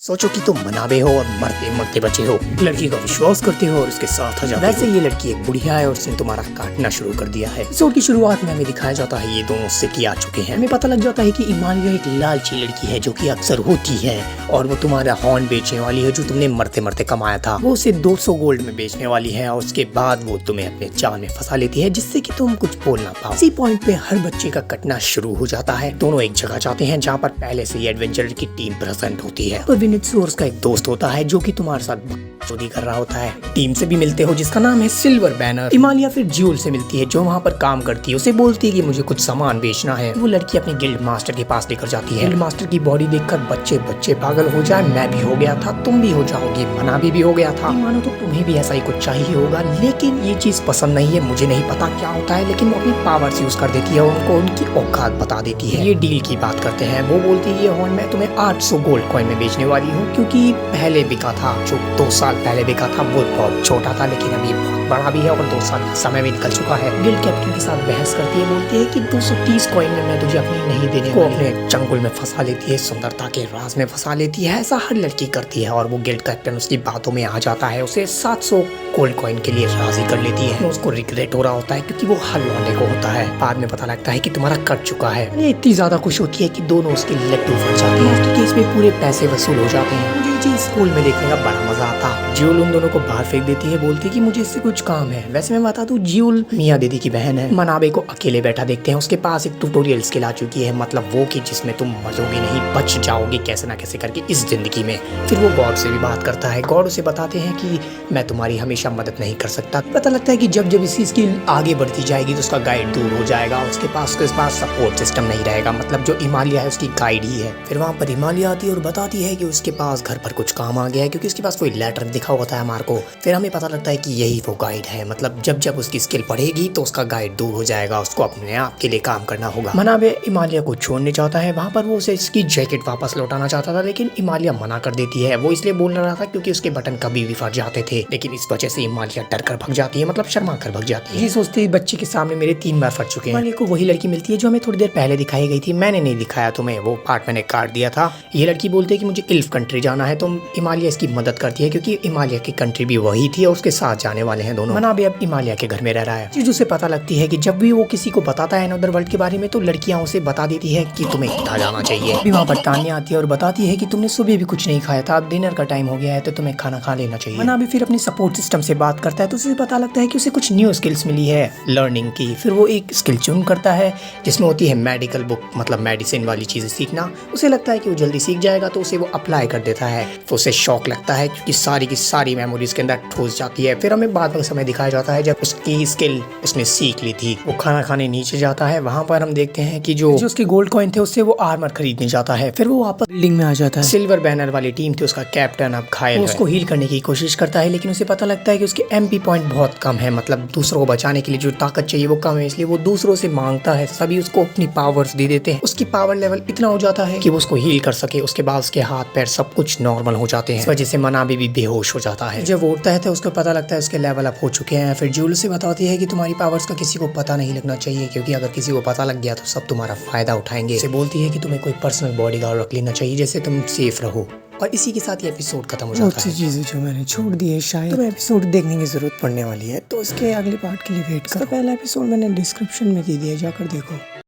सोचो कि तुम मनावे हो और मरते मरते बचे हो, लड़की का विश्वास करते हो और उसके साथ आ जाते हो। वैसे ये लड़की एक बुढ़िया है और उसने तुम्हारा काटना शुरू कर दिया है। एपिसोड की शुरुआत में हमें दिखाया जाता है ये दोनों सिटी आ चुके हैं। हमें पता लग जाता है कि इमानिया एक लालची लड़की है जो कि अक्सर होती है और वो तुम्हारा हॉर्न बेचने वाली है जो तुमने मरते मरते कमाया था। वो उसे 200 गोल्ड में बेचने वाली है और उसके बाद वो तुम्हें अपने जाल में फंसा लेती है जिससे कि तुम कुछ बोल ना पाओ। इसी पॉइंट पे हर बच्चे का कटना शुरू हो जाता है। दोनों एक जगह जाते हैं जहाँ पर पहले से ही एडवेंचर की टीम प्रेजेंट होती है। तो विनित्सु और उसका एक दोस्त होता है जो कि तुम्हारे साथ चोरी कर रहा होता है। टीम से भी मिलते हो जिसका नाम है सिल्वर बैनर। इमालिया फिर ज्यूल से मिलती है जो वहाँ पर काम करती है। उसे बोलती है कि मुझे कुछ सामान बेचना है। वो लड़की अपने गिल्ड मास्टर के पास लेकर जाती है। गिल्ड मास्टर की बॉडी देखकर बच्चे बच्चे पागल हो जाए। मैं भी हो गया था, तुम भी हो जाओगे, मनावी भी हो गया था। मानो तो तुम्हें भी ऐसा ही कुछ चाहिए होगा, लेकिन ये चीज पसंद नहीं है। मुझे नहीं पता क्या होता है, लेकिन वो अपनी पावर्स यूज कर देती है और उनको उनकी औकात बता देती है। ये डील की बात करते हैं। वो बोलती है ये हॉर्न मैं तुम्हें 800 गोल्ड कॉइन में बेचने वाली हूँ क्योंकि पहले बिका था, जो 2 साल पहले बिका था वो बहुत छोटा था, लेकिन अभी बहुत बड़ा भी है और 2 साल का समय भी निकल चुका है। गिल्ड कैप्टन के साथ बहस करती है। बोलती है कि 230 कॉइन में मैं तुझे अपनी नहीं देने को अपने चंगुल में फंसा लेती है, सुंदरता के राज में फंसा लेती है। ऐसा हर लड़की करती है और वो गिल्ड कैप्टन उसकी बातों में आ जाता है। उसे 700 गोल्ड कॉइन के लिए राजी कर लेती है। उसको रिग्रेट हो रहा होता है क्योंकि वो हर लौंडे को होता है। बाद में पता लगता है कि तुम्हारा कट चुका है। ये इतनी ज्यादा खुश होती है कि दोनों उसके लड्डू फट जाते हैं। उसके केस में पूरे पैसे वसूल हो जाते हैं। मुझे ये चीज स्कूल में देखने का बड़ा मजा आता। ज्यूल उन दोनों को बाहर फेंक देती है। बोलती है कि मुझे इससे कुछ काम है। वैसे मैं बता दूं ज्यूल मिया दीदी की बहन है। मनाबे को अकेले बैठा देखते हैं। उसके पास एक ट्यूटोरियल स्किल आ चुकी है, मतलब वो कि जिसमें तुम मरोगे नहीं, बच जाओगे कैसे ना कैसे करके इस जिंदगी में। फिर वो गॉड से भी बात करता है। गॉड उसे बताते हैं कि मैं तुम्हारी हमेशा मदद नहीं कर सकता। पता लगता है कि जब जब इसी स्किल आगे बढ़ती जाएगी तो उसका गाइड दूर हो जाएगा। उसके पास सपोर्ट सिस्टम नहीं रहेगा, मतलब जो इमालिया है उसकी गाइड ही है। फिर वहाँ पर इमालिया आती है और बताती है कि उसके पास घर पर कुछ काम आ गया है क्योंकि उसके पास कोई लेटर दिखा होता है हमारे को। फिर हमें पता लगता है कि यही वो गाइड है, मतलब जब जब उसकी स्किल बढ़ेगी तो उसका गाइड दूर हो जाएगा। उसको अपने आप के लिए काम करना होगा। मनाबे इमालिया को छोड़ने चाहता है। वहाँ पर वो उसे इसकी जैकेट वापस लौटाना चाहता था, लेकिन इमालिया मना कर देती है। वो इसलिए बोल रहा था क्योंकि उसके बटन कभी भी फट जाते थे, लेकिन इस वजह से इमालिया डर कर भग जाती है, मतलब शर्मा कर भग जाती है। ये सोचती है बच्चे के सामने मेरे 3 बार फट चुके हैं। इमालिया को वही लड़की मिलती है जो हमें थोड़ी देर पहले दिखाई गई थी। मैंने नहीं दिखाया तुम्हें, वो पार्ट मैंने काट दिया था। ये लड़की बोलती है कि मुझे इल्फ कंट्री जाना है, तो इमालिया इसकी मदद करती है क्योंकि इमालिया की कंट्री भी वही थी और उसके साथ जाने वाले हैं दोनों। मनाबे अब इमालिया के घर में रह रहा है। चीज उसे पता लगती है कि जब भी वो किसी को बताता है अनदर वर्ल्ड के बारे में तो लड़कियां उसे बता देती है कि तुम्हें कहाँ जाना चाहिए। वहाँ पर तान्या आती है और बताती है कि तुमने सुबह भी कुछ नहीं खाया था, अब डिनर का टाइम हो गया है तो तुम्हें खाना खा लेना चाहिए। मनाबे फिर अपने सपोर्ट सिस्टम से बात करता है तो उसे पता लगता है कि उसे कुछ न्यू स्किल्स मिली है लर्निंग की। फिर वो एक स्किल चून करता है जिसमें होती है मेडिकल बुक, मतलब मेडिसिन वाली चीजें सीखना। उसे लगता है कि वो जल्दी सीख जाएगा तो उसे वो अप्लाई कर देता है। तो उसे शौक लगता है क्योंकि सारी की सारी मेमोरीज के अंदर ठूस जाती है। फिर हमें बाद में समय दिखाया जाता है जब उसकी स्किल उसने सीख ली थी। वो खाना खाने नीचे जाता है। वहाँ पर हम देखते हैं कि जो उसके गोल्ड कॉइन थे उससे वो आर्मर खरीदने जाता है। फिर वो वापस बिल्डिंग में आ जाता है। सिल्वर बैनर वाली टीम थी, उसका कैप्टन अब घायल है। उसको हील करने की कोशिश करता है, लेकिन उसे पता लगता है कि उसके MP पॉइंट बहुत कम है, मतलब दूसरों को बचाने के लिए जो ताकत चाहिए वो कम है, इसलिए वो दूसरों से मांगता है। सभी उसको अपनी पावर्स दे देते हैं। उसकी पावर लेवल इतना हो जाता है कि वो उसको हील कर सके। उसके बाद उसके हाथ पैर सब कुछ नॉर्मल हो जाते हैं। इस वजह से मनाबे भी बेहोश हो जाता है। जब वो उठता है तो उसको पता लगता है उसके लेवल अप हो चुके हैं। फिर जूल से बताती है कि तुम्हारी पावर्स का किसी को पता नहीं लगना चाहिए क्योंकि अगर किसी को पता लग गया तो सब तुम्हारा फायदा उठाएंगे। उसे बोलती है कि तुम्हें कोई पर्सनल बॉडीगार्ड रख लेना चाहिए जिससे तुम सेफ रहो। और इसी के साथ ये एपिसोड खत्म हो जाता है। बहुत सी चीजें जो मैंने छोड़ दी है, शायद तो एपिसोड देखने की जरूरत पड़ने वाली है, तो इसके अगले पार्ट के लिए वेट करो। पहला एपिसोड मैंने डिस्क्रिप्शन में दे दिया, जाकर देखो।